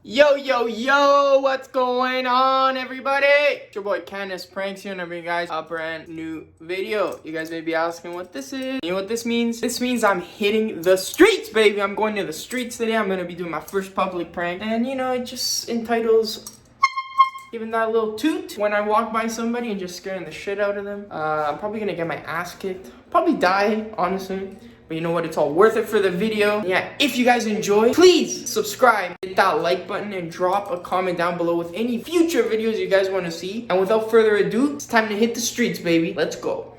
Yo, yo, yo, what's going on, everybody? It's your boy Candace Pranks here, and I bring you guys a brand new video. You guys may be asking what this is. You know what this means? This means I'm hitting the streets, baby. I'm going to the streets today. I'm gonna be doing my first public prank. And you know, it just entitles giving that little toot when I walk by somebody and just scaring the shit out of them. I'm probably gonna get my ass kicked. Probably die, honestly. But you know what? It's all worth it for the video. Yeah, if you guys enjoy, please subscribe, hit that like button, and drop a comment down below with any future videos you guys want to see. And without further ado, it's time to hit the streets, baby. Let's go.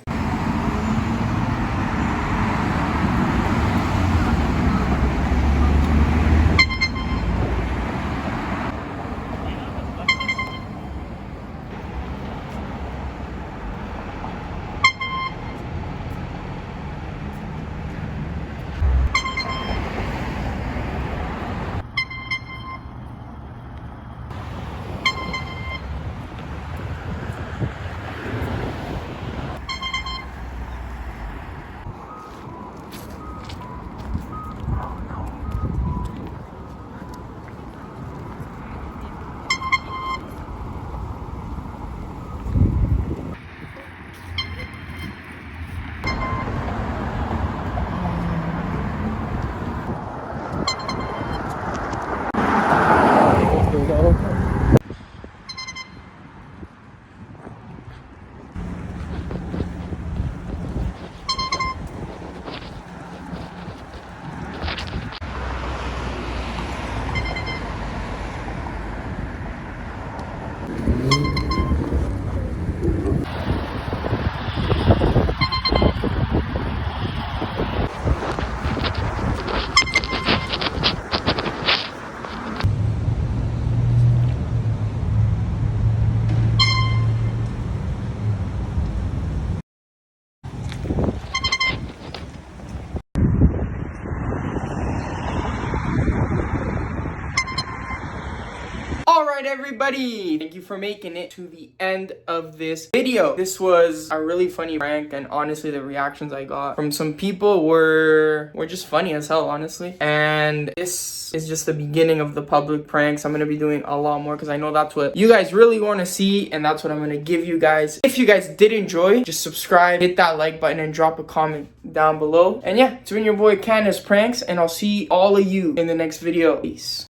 Alright, everybody, thank you for making it to the end of this video. This was a really funny prank, and honestly the reactions I got from some people were just funny as hell, honestly. And this is just the beginning of the public pranks. I'm gonna be doing a lot more because I know that's what you guys really want to see, and that's what I'm gonna give you guys. If you guys did enjoy, just subscribe, hit that like button, and drop a comment down below. And yeah, it's been your boy Candace Pranks, and I'll see all of you in the next video. Peace.